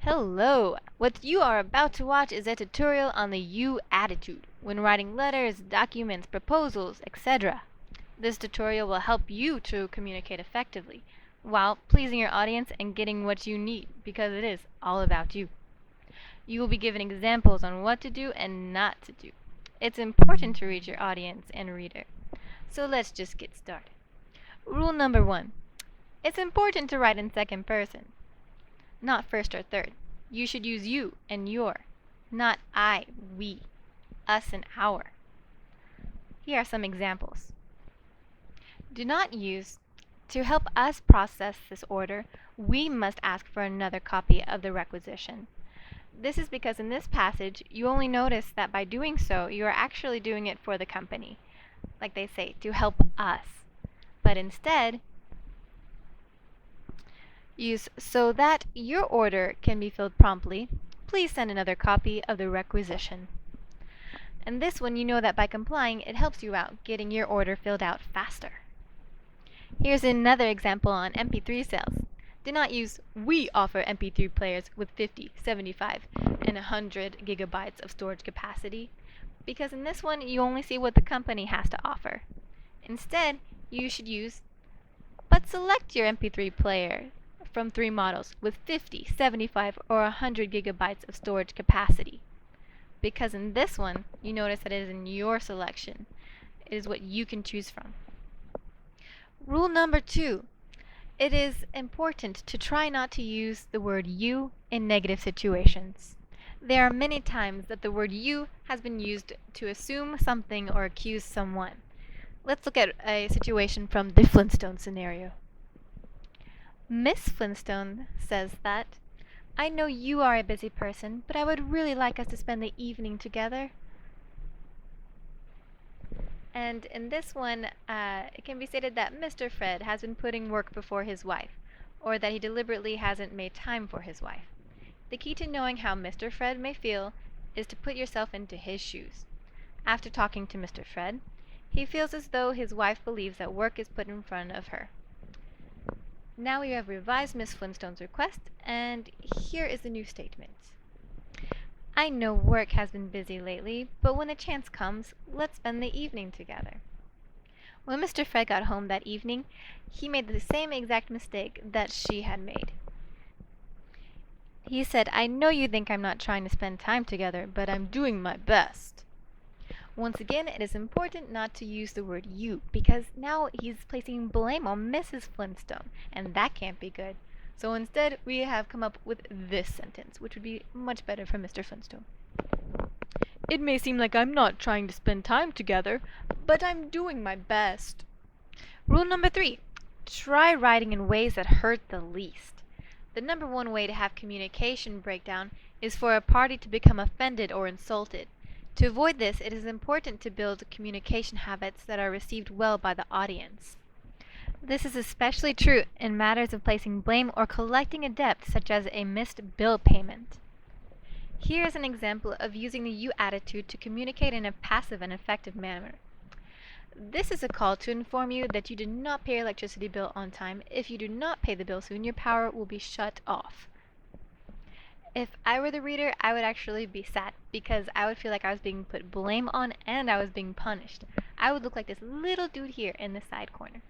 Hello! What you are about to watch is a tutorial on the you attitude when writing letters, documents, proposals, etc. This tutorial will help you to communicate effectively while pleasing your audience and getting what you need, because it is all about you. You will be given examples on what to do and not to do. It's important to reach your audience and reader. So let's just get started. Rule number 1. It's important to write in second person, not first or third. You should use you and your, not I, we, us, and our. Here are some examples. Do not use, to help us process this order, we must ask for another copy of the requisition. This is because in this passage, you only notice that by doing so, you are actually doing it for the company. Like they say, to help us. But instead, use so that your order can be filled promptly. Please send another copy of the requisition. And this one, you know that by complying, it helps you out getting your order filled out faster. Here's another example on MP3 sales. Do not use we offer MP3 players with 50, 75, and 100 gigabytes of storage capacity, because in this one, you only see what the company has to offer. Instead, you should use but select your MP3 player from 3 models with 50, 75, or 100 gigabytes of storage capacity. Because in this one, you notice that it is in your selection. It is what you can choose from. Rule number 2. It is important to try not to use the word you in negative situations. There are many times that the word you has been used to assume something or accuse someone. Let's look at a situation from the Flintstone scenario. Miss Flintstone says that, I know you are a busy person, but I would really like us to spend the evening together. And in this one, it can be stated that Mr. Fred has been putting work before his wife, or that he deliberately hasn't made time for his wife. The key to knowing how Mr. Fred may feel is to put yourself into his shoes. After talking to Mr. Fred, he feels as though his wife believes that work is put in front of her. Now we have revised Miss Flintstone's request, and here is the new statement. I know work has been busy lately, but when the chance comes, let's spend the evening together. When Mr. Fred got home that evening, he made the same exact mistake that she had made. He said, I know you think I'm not trying to spend time together, but I'm doing my best. Once again, it is important not to use the word you, because now he's placing blame on Mrs. Flintstone, and that can't be good. So instead, we have come up with this sentence, which would be much better for Mr. Flintstone. It may seem like I'm not trying to spend time together, but I'm doing my best. Rule number 3. Try writing in ways that hurt the least. The number 1 way to have communication breakdown is for a party to become offended or insulted. To avoid this, it is important to build communication habits that are received well by the audience. This is especially true in matters of placing blame or collecting a debt, such as a missed bill payment. Here is an example of using the you attitude to communicate in a passive and effective manner. This is a call to inform you that you did not pay your electricity bill on time. If you do not pay the bill soon, your power will be shut off. If I were the reader, I would actually be sad, because I would feel like I was being put blame on and I was being punished. I would look like this little dude here in the side corner.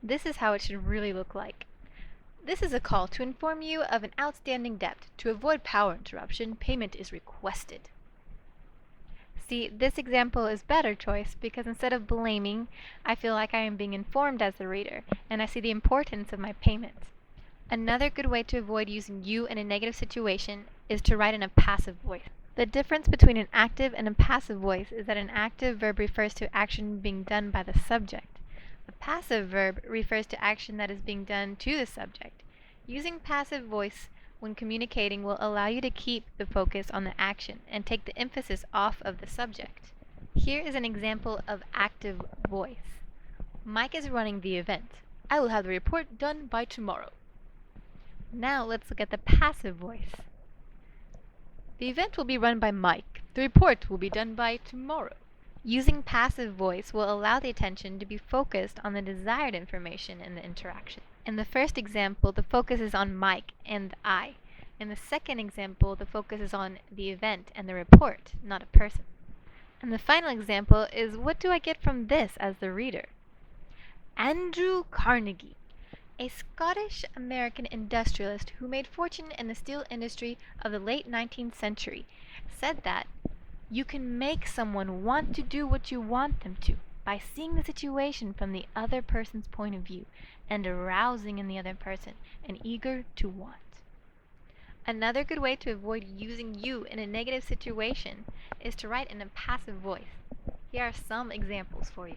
This is how it should really look like. This is a call to inform you of an outstanding debt. To avoid power interruption, payment is requested. See, this example is better choice because instead of blaming, I feel like I am being informed as the reader, and I see the importance of my payment. Another good way to avoid using you in a negative situation is to write in a passive voice. The difference between an active and a passive voice is that an active verb refers to action being done by the subject. A passive verb refers to action that is being done to the subject. Using passive voice when communicating will allow you to keep the focus on the action and take the emphasis off of the subject. Here is an example of active voice. Mike is running the event. I will have the report done by tomorrow. Now let's look at the passive voice. The event will be run by Mike. The report will be done by tomorrow. Using passive voice will allow the attention to be focused on the desired information in the interaction. In the first example, the focus is on Mike and I, In the second example, the focus is on the event and the report, not a person. And the final example is, what do I get from this as the reader? Andrew Carnegie, a Scottish-American industrialist who made fortune in the steel industry of the late 19th century, said that you can make someone want to do what you want them to by seeing the situation from the other person's point of view and arousing in the other person an eager to want. Another good way to avoid using you in a negative situation is to write in a passive voice. Here are some examples for you.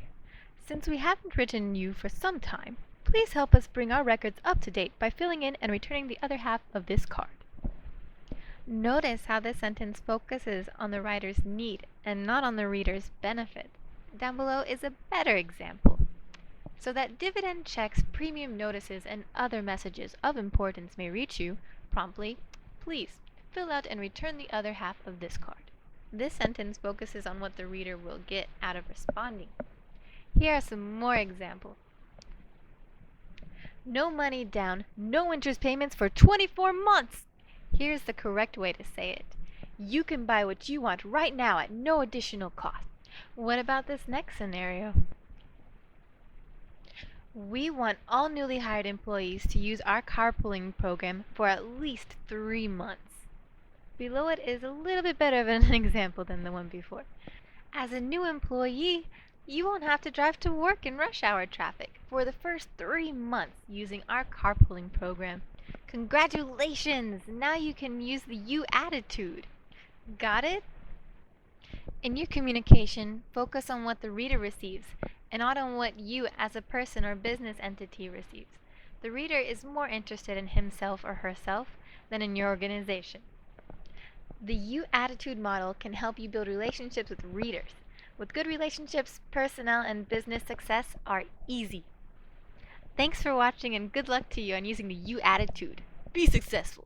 Since we haven't written you for some time, please help us bring our records up to date by filling in and returning the other half of this card. Notice how this sentence focuses on the writer's need and not on the reader's benefit. Down below is a better example. So that dividend checks, premium notices, and other messages of importance may reach you promptly, please fill out and return the other half of this card. This sentence focuses on what the reader will get out of responding. Here are some more examples. No money down, no interest payments for 24 months! Here's the correct way to say it. You can buy what you want right now at no additional cost. What about this next scenario? We want all newly hired employees to use our carpooling program for at least 3 months. Below it is a little bit better of an example than the one before. As a new employee, you won't have to drive to work in rush hour traffic for the first 3 months using our carpooling program. Congratulations! Now you can use the you attitude. Got it? In your communication, focus on what the reader receives and not on what you as a person or business entity receives. The reader is more interested in himself or herself than in your organization. The you attitude model can help you build relationships with readers. With good relationships, personnel and business success are easy. Thanks for watching and good luck to you on using the you attitude. Be successful!